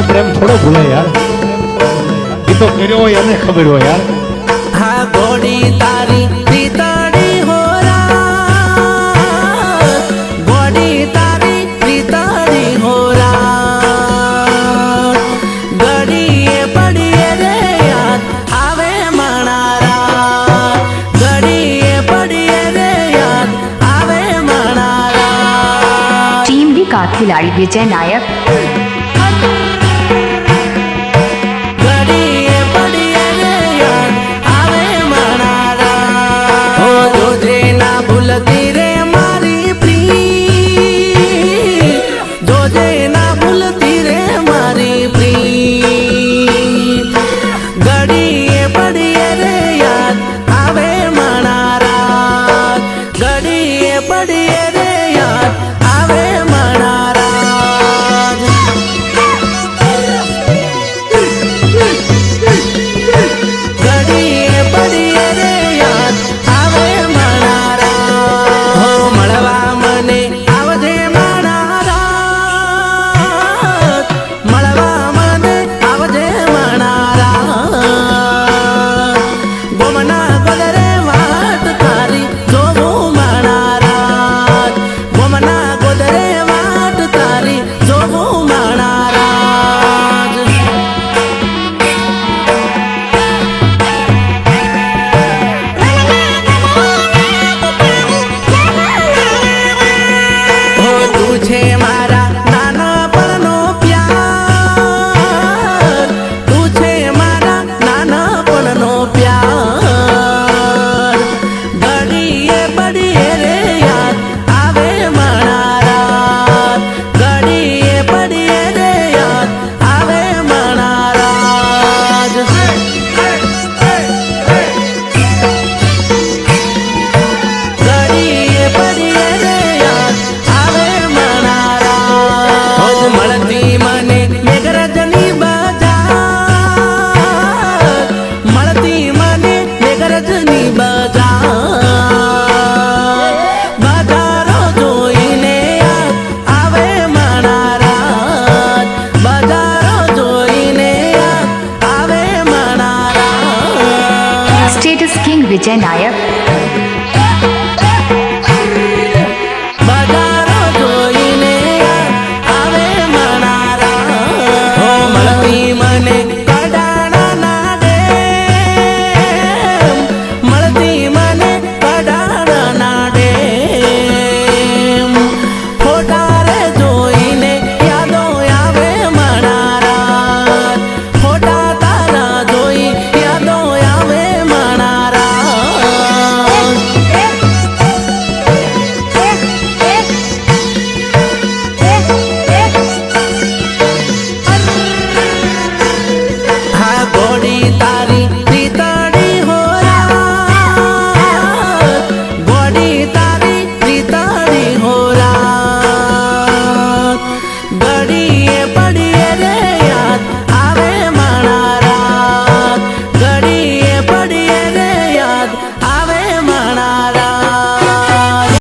નો પ્રેમ થોડો ભૂલે યાર, એ તો કર્યો હોય એને ખબર હોય યાર. હા ઘોડી તારી પ્રીતડી હોરા, ઘોડી તારી પ્રીતડી હોરા, ઘડીએ પડીએ રે યાદ આવે મણારા, ઘડીએ પડીએ રે યાદ આવે મણારા. टीम बी का खिलाड़ी विजय नायक स्टेटस किंग विजय नायक